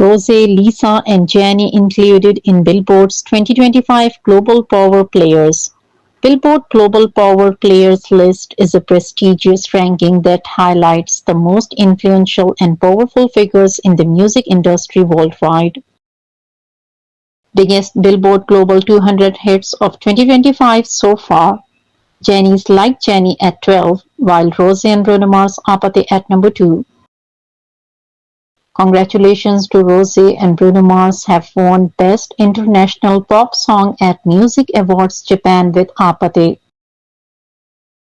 Rosé, Lisa, and Jennie included in Billboard's 2025 Global Power Players. Billboard Global Power Players list is a prestigious ranking that highlights the most influential and powerful figures in the music industry worldwide. Biggest Billboard Global 200 hits of 2025 so far. Jennie's Like Jennie at 12, while Rosie and Bruno Mars APT at number 2. Congratulations to Rosie and Bruno Mars have won Best International Pop Song at Music Awards Japan with APT.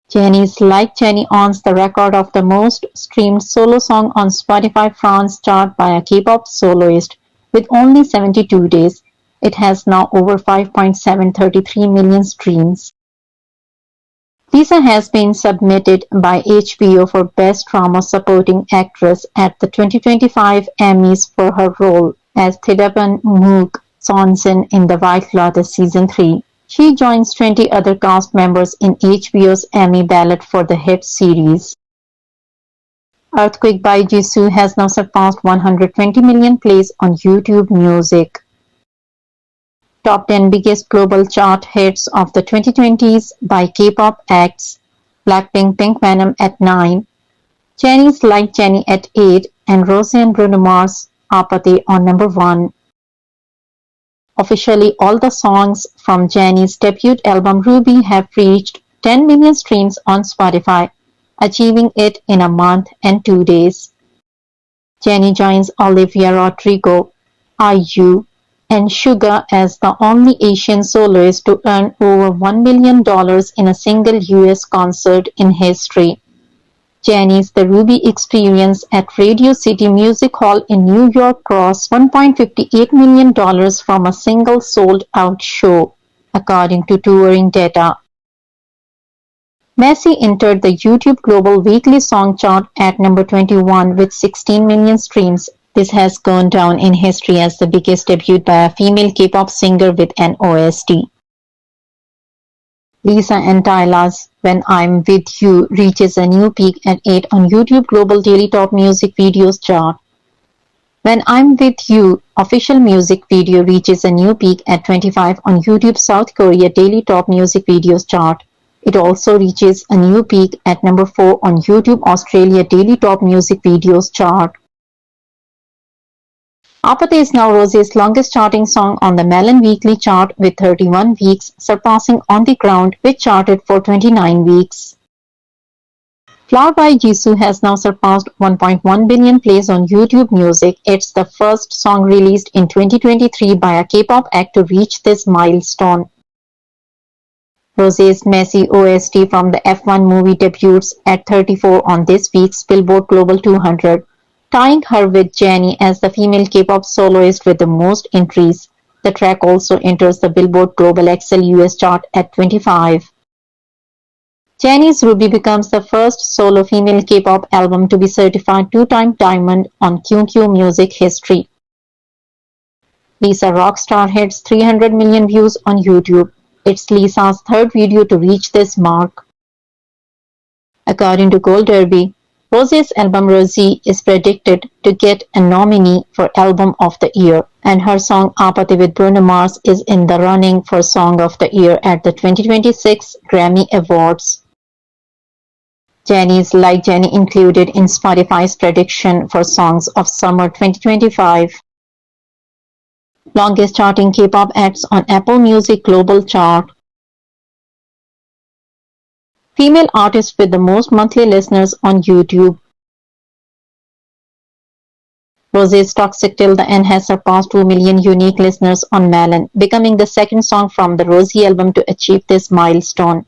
Jennie's Like Jennie owns the record of the most streamed solo song on Spotify France chart by a Kpop soloist with only 72 days. It has now over 5.733 million streams. Lisa has been submitted by HBO for Best Drama Supporting Actress at the 2025 Emmys for her role as Thedapan Mook Sonson in The White Lotus Season 3. She joins 20 other cast members in HBO's Emmy ballot for the hit series. Earthquake by Jisoo has now surpassed 120 million plays on YouTube Music. Top 10 biggest global chart hits of the 2020s by K-pop acts. Blackpink 핑크베놈 at 9, Jennie's Like Jennie at 8, and Rosie and Bruno Mars APT on number 1. Officially, all the songs from Jennie's debut album Ruby have reached 10 million streams on Spotify, achieving it in a month and 2 days. Jennie joins Olivia Rodrigo, IU, and Suga as the only Asian soloist to earn over $1 million in a single US concert in history. Jennie's The Ruby Experience at Radio City Music Hall in New York grossed $1.58 million from a single sold-out show, according to touring data. Messi entered the YouTube Global Weekly Song Chart at number 21 with 16 million streams. This has gone down in history as the biggest debut by a female K-pop singer with an OST. Lisa and Tyla's When I'm With You reaches a new peak at 8 on YouTube Global Daily Top Music Videos chart. When I'm With You official music video reaches a new peak at 25 on YouTube South Korea Daily Top Music Videos chart. It also reaches a new peak at number 4 on YouTube Australia Daily Top Music Videos chart. APT is now Rosie's longest charting song on the Melon Weekly chart with 31 weeks, surpassing On the Ground, which charted for 29 weeks. Flower by Jisoo has now surpassed 1.1 billion plays on YouTube Music. It's the first song released in 2023 by a K-pop act to reach this milestone. Rosie's Messy OST from the F1 movie debuts at 34 on this week's Billboard Global 200. Tying her with Jennie as the female K-pop soloist with the most entries. The track also enters the Billboard Global XL US chart at 25. Jennie's Ruby becomes the first solo female K-pop album to be certified 2-time diamond on QQ Music history. Lisa Rockstar hits 300 million views on YouTube. It's Lisa's third video to reach this mark. According to Gold Derby, Rosie's album Rosie is predicted to get a nominee for Album of the Year, and her song APT with Bruno Mars is in the running for Song of the Year at the 2026 Grammy Awards. Jennie's Like Jennie included in Spotify's prediction for Songs of Summer 2025. Longest charting K-pop acts on Apple Music Global chart. Female artist with the most monthly listeners on YouTube. Rosie's Toxic Till the End has surpassed 2 million unique listeners on Melon, becoming the second song from the Rosie album to achieve this milestone.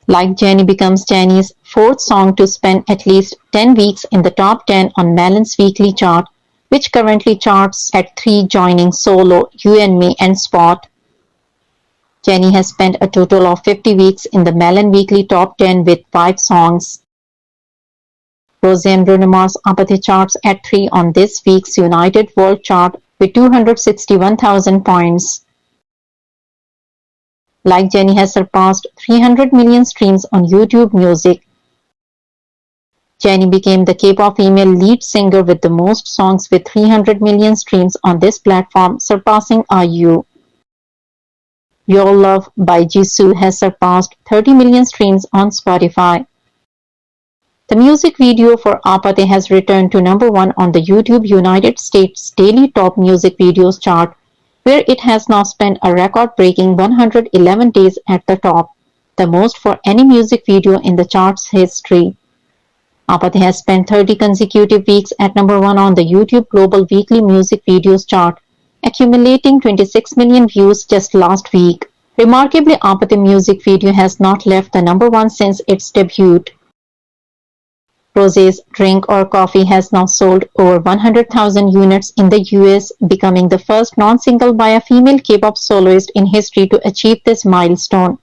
Like Jennie becomes Jennie's fourth song to spend at least 10 weeks in the top 10 on Melon's weekly chart, which currently charts at 3, joining Solo, You and Me, and Spot. Jennie has spent a total of 50 weeks in the Melon Weekly Top 10 with 5 songs. Rosie and Bruno Mars APT charts at 3 on this week's United World Chart with 261,000 points. Like Jennie has surpassed 300 million streams on YouTube Music. Jennie became the K-pop female lead singer with the most songs with 300 million streams on this platform, surpassing IU. Your Love by Jisoo has surpassed 30 million streams on Spotify. The music video for APT has returned to number 1 on the YouTube United States Daily Top Music Videos chart, where it has now spent a record-breaking 111 days at the top, the most for any music video in the chart's history. APT has spent 30 consecutive weeks at number 1 on the YouTube Global Weekly Music Videos chart, accumulating 26 million views just last week. Remarkably, APT music video has not left the number 1 since its debut. Rosé's Drink or Coffee has now sold over 100,000 units in the US, becoming the first non-single by a female K-pop soloist in history to achieve this milestone.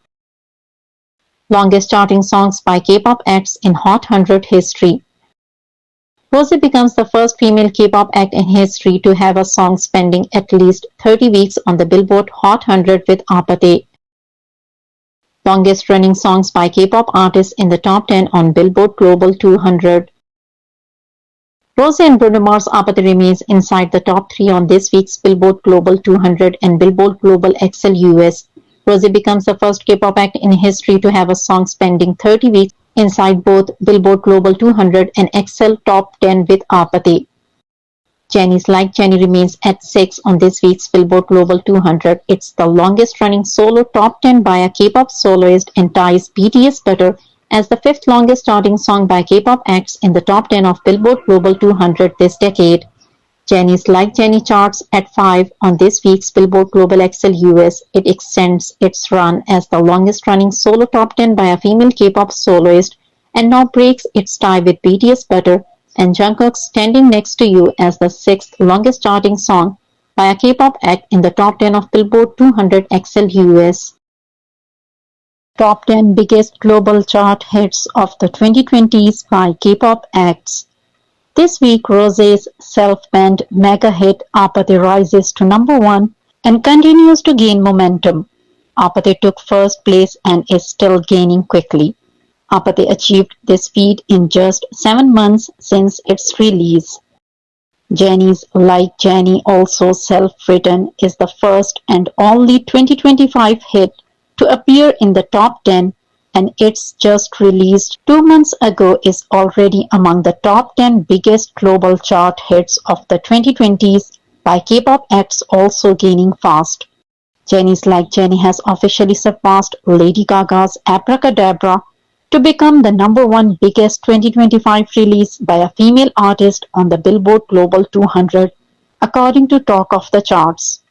Longest charting songs by K-pop acts in Hot 100 history. Rosé becomes the first female K-pop act in history to have a song spending at least 30 weeks on the Billboard Hot 100 with APT. Longest running songs by K-pop artists in the top 10 on Billboard Global 200. Rosé and Bruno Mars APT remains inside the top 3 on this week's Billboard Global 200 and Billboard Global XL US. Rosé becomes the first K-pop act in history to have a song spending 30 weeks inside both Billboard Global 200 and XL Top 10 with APT. Jennie's Like Jennie remains at 6 on this week's Billboard Global 200. It's the longest running solo top 10 by a K-pop soloist and ties BTS Butter as the 5th longest charting song by K-pop acts in the top 10 of Billboard Global 200 this decade. Jennie's Like Jennie charts at 5 on this week's Billboard Global XL US. It extends its run as the longest running solo top 10 by a female K-pop soloist and now breaks its tie with BTS Butter and Jungkook's Standing Next to You as the 6th longest charting song by a K-pop act in the top 10 of Billboard 200 XL US. Top 10 biggest global chart hits of the 2020s by K-pop acts. This week, Rosé's self-penned mega hit APT rises to number 1 and continues to gain momentum. APT took first place and is still gaining quickly. APT achieved this feat in just 7 months since its release. Jennie's Like Jennie, also self-written, is the first and only 2025 hit to appear in the top 10, and its just released 2 months ago is already among the top 10 biggest global chart hits of the 2020s by K-pop acts, also gaining fast. Jennie's Like Jennie has officially surpassed Lady Gaga's Abracadabra to become the number 1 biggest 2025 release by a female artist on the Billboard Global 200, according to Talk of the Charts.